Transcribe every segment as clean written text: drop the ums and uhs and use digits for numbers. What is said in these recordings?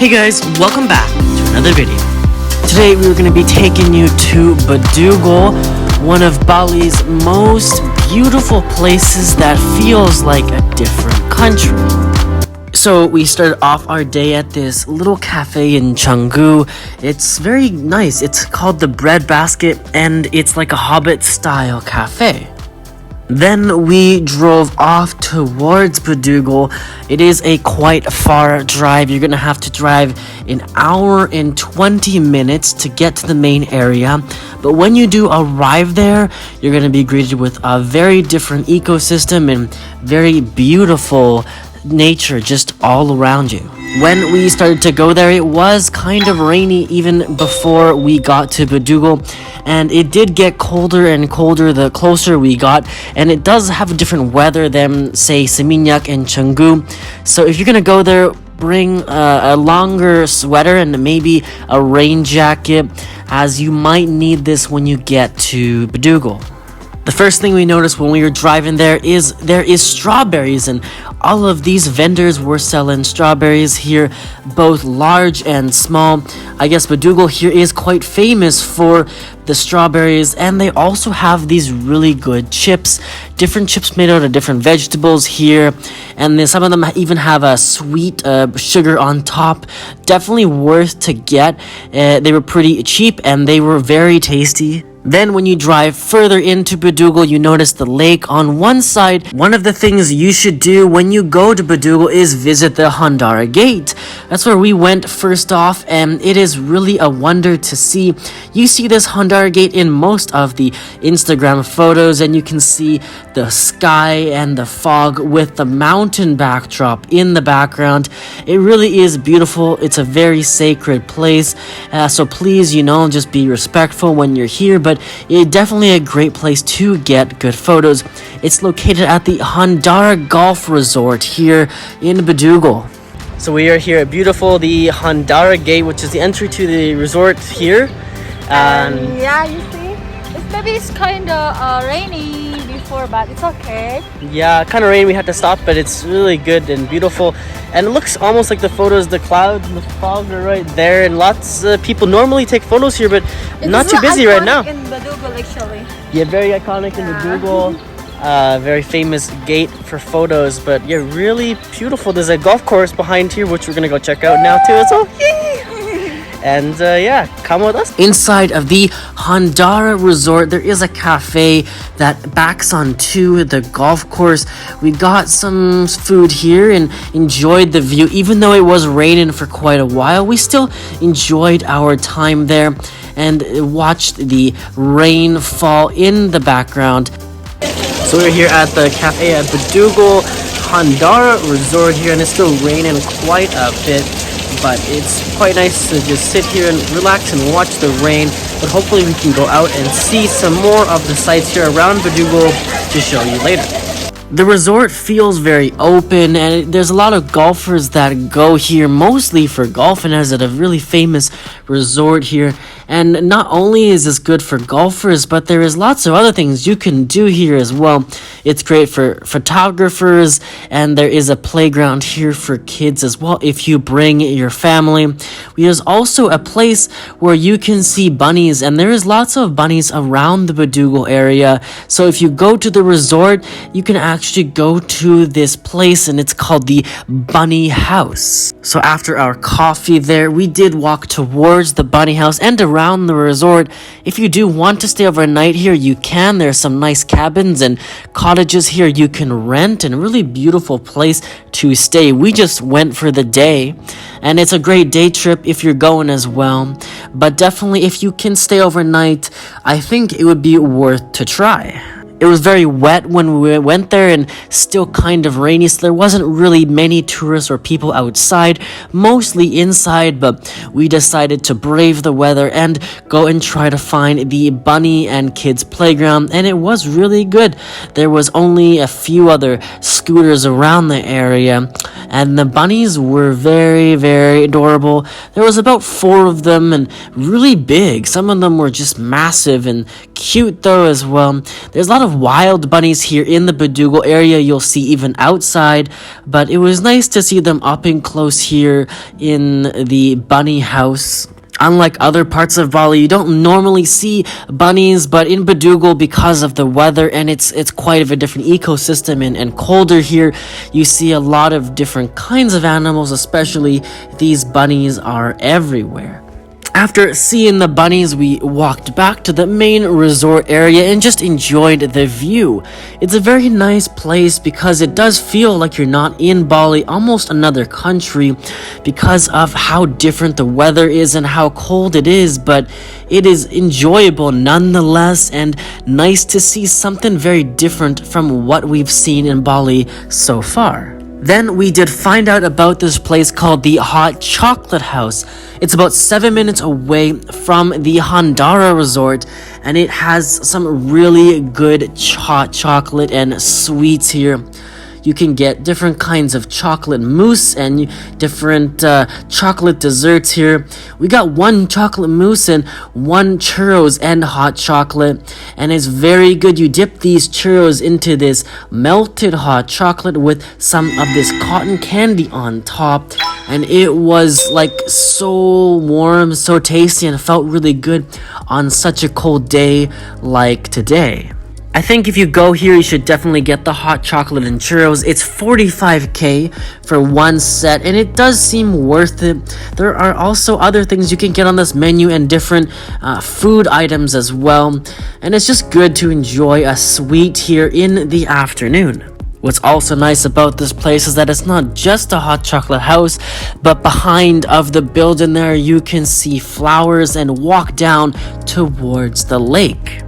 Hey guys, welcome back to another video. Today we're going to be taking you to Bedugul, one of Bali's most beautiful places that feels like a different country. So we started off our day at this little cafe in Canggu. It's very nice. It's called the Bread Basket and it's like a Hobbit style cafe. Then we drove off towards Bedugul. It is a quite far drive. You're gonna have to drive an hour and 20 minutes to get to the main area. But when you do arrive there, you're gonna be greeted with a very different ecosystem and very beautiful nature just all around you. When we started to go there, it was kind of rainy even before we got to Bedugul, and it did get colder and colder the closer we got, and it does have a different weather than say Seminyak and Canggu. So if you're gonna go there, bring a longer sweater and maybe a rain jacket, as you might need this when you get to Bedugul. The first thing we noticed when we were driving there is strawberries, and all of these vendors were selling strawberries here, both large and small. I guess Bedugul here is quite famous for the strawberries, and they also have these really good chips, different chips made out of different vegetables here, and then some of them even have a sweet sugar on top. Definitely worth to get. They were pretty cheap and they were very tasty. Then when you drive further into Bedugul, you notice the lake on one side. One of the things you should do when you go to Bedugul is visit the Hondara Gate. That's where we went first off, and it is really a wonder to see. You see this Hondara Gate in most of the Instagram photos, and you can see the sky and the fog with the mountain backdrop in the background. It really is beautiful. It's a very sacred place, so please, just be respectful when you're here, but it's definitely a great place to get good photos. It's located at the Hondara Golf Resort here in Bedugul. So we are here at the Hondara Gate, which is the entry to the resort here. Yeah, you see, it's kind of rainy before, but it's okay. Yeah, kind of rain. We had to stop, but it's really good and beautiful. And it looks almost like the photos, the clouds and the fog are right there. And lots of people normally take photos here, but not too busy right now. In Bedugul, actually. Yeah, very iconic in Bedugul. Very famous gate for photos, but yeah, really beautiful. There's a golf course behind here, which we're gonna go check out now too. So, and yeah, come with us. Inside of the Hondara Resort, there is a cafe that backs onto the golf course. We got some food here and enjoyed the view. Even though it was raining for quite a while, we still enjoyed our time there and watched the rain fall in the background. So we're here at the cafe at Bedugul Hondara Resort here, and it's still raining quite a bit, but it's quite nice to just sit here and relax and watch the rain. But hopefully we can go out and see some more of the sights here around Bedugul to show you later. The resort feels very open, and there's a lot of golfers that go here mostly for golf, and as a really famous resort here. And not only is this good for golfers, but there is lots of other things you can do here as well. It's great for photographers, and there is a playground here for kids as well if you bring your family. There's also a place where you can see bunnies, and there is lots of bunnies around the Bedugul area. So if you go to the resort, you can actually go to this place, and it's called the Bunny House. So after our coffee there, we did walk towards the Bunny House and around the resort. If you do want to stay overnight here, you can. There's some nice cabins and cottages here you can rent, and a really beautiful place to stay. We just went for the day, and it's a great day trip if you're going as well. But definitely if you can stay overnight, I think it would be worth to try. It was very wet when we went there and still kind of rainy, so there wasn't really many tourists or people outside, mostly inside, but we decided to brave the weather and go and try to find the bunny and kids playground, and it was really good. There was only a few other scooters around the area, and the bunnies were very, very adorable. There was about 4 of them and really big. Some of them were just massive and cute though as well. There's a lot of wild bunnies here in the Bedugul area. You'll see even outside, but it was nice to see them up and close here in the bunny house. Unlike other parts of Bali, you don't normally see bunnies, but in Bedugul, because of the weather and it's quite of a different ecosystem and colder here, you see a lot of different kinds of animals, especially these bunnies are everywhere. After seeing the bunnies, we walked back to the main resort area and just enjoyed the view. It's a very nice place because it does feel like you're not in Bali, almost another country, because of how different the weather is and how cold it is, but it is enjoyable nonetheless and nice to see something very different from what we've seen in Bali so far. Then we did find out about this place called the Hot Chocolate House. It's about 7 minutes away from the Hondara Resort, and it has some really good hot chocolate and sweets here. You can get different kinds of chocolate mousse and different chocolate desserts here. We got one chocolate mousse and one churros and hot chocolate, and it's very good. You dip these churros into this melted hot chocolate with some of this cotton candy on top, and it was like so warm, so tasty, and felt really good on such a cold day like today. I think if you go here, you should definitely get the hot chocolate and churros. It's 45k for one set, and it does seem worth it. There are also other things you can get on this menu and different food items as well. And it's just good to enjoy a sweet here in the afternoon. What's also nice about this place is that it's not just a hot chocolate house, but behind of the building there, you can see flowers and walk down towards the lake.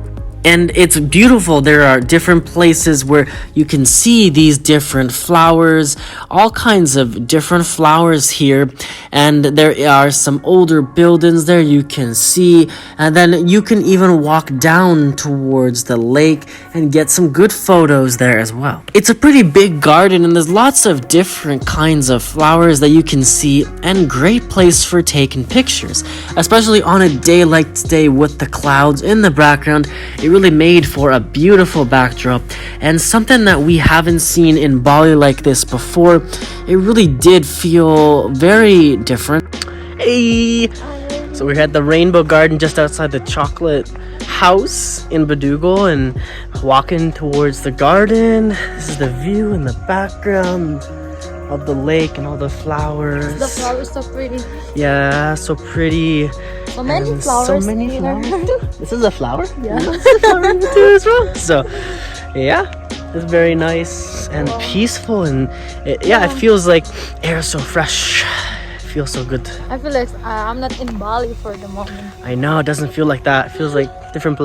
And it's beautiful. There are different places where you can see these different flowers, all kinds of different flowers here. And there are some older buildings there you can see. And then you can even walk down towards the lake and get some good photos there as well. It's a pretty big garden, and there's lots of different kinds of flowers that you can see, and great place for taking pictures, especially on a day like today with the clouds in the background. It really made for a beautiful backdrop and something that we haven't seen in Bali like this before. It really did feel very different. Hey! So we're at the Rainbow Garden just outside the chocolate house in Bedugul and walking towards the garden. This is the view in the background of the lake and all the flowers. The flowers so pretty. Yeah, so pretty. So many And flowers. So many flowers. This is a flower? Yeah. Too as well. So, yeah, it's very nice and peaceful, and it feels like air so fresh. It feels so good. I feel like I'm not in Bali for the moment. I know, it doesn't feel like that. It feels like different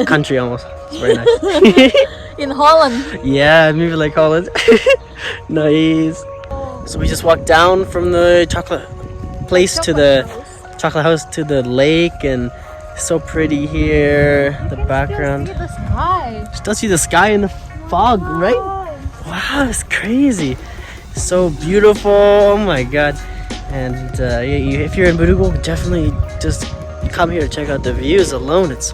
country almost. It's very nice. In Holland. Yeah, maybe like Holland. Nice. So we just walked down from the chocolate place to the chocolate house to the lake, and so pretty here. The background. You can see the sky. Still see the sky in the fog, right? Wow, it's crazy. So beautiful. Oh my god. And if you're in Bedugul, definitely just come here to check out the views alone. It's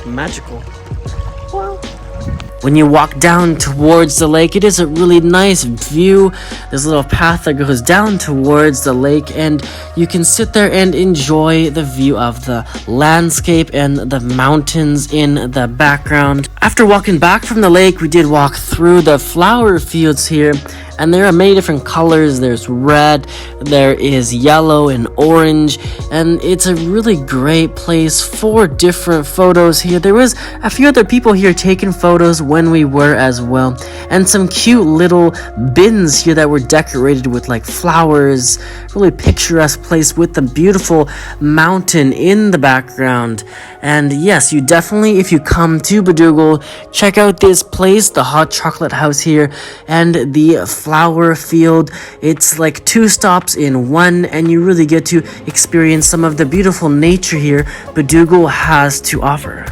magical. Wow. When you walk down towards the lake, it is a really nice view. There's a little path that goes down towards the lake, and you can sit there and enjoy the view of the landscape and the mountains in the background. After walking back from the lake, we did walk through the flower fields here, and there are many different colors. There's red, there is yellow and orange, and it's a really great place for different photos here. There was a few other people here taking photos when we were as well, and some cute little bins here that were decorated with like flowers. Really picturesque place with the beautiful mountain in the background. And yes, you definitely, if you come to Bedugul, check out this place, the hot chocolate house here, and the flower field. It's like 2 stops in one, and you really get to experience some of the beautiful nature here Bedugul has to offer.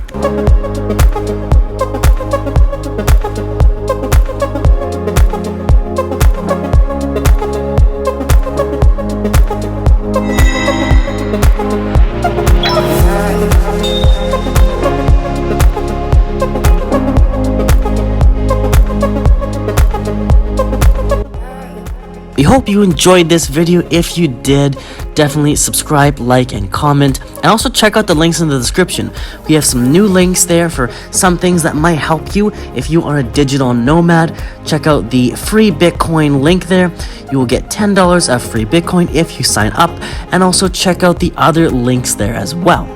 We hope you enjoyed this video. If you did, definitely subscribe, like, and comment. And also check out the links in the description. We have some new links there for some things that might help you if you are a digital nomad. Check out the free Bitcoin link there. You will get $10 of free Bitcoin if you sign up. And also check out the other links there as well.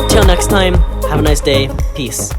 Till next time, have a nice day. Peace.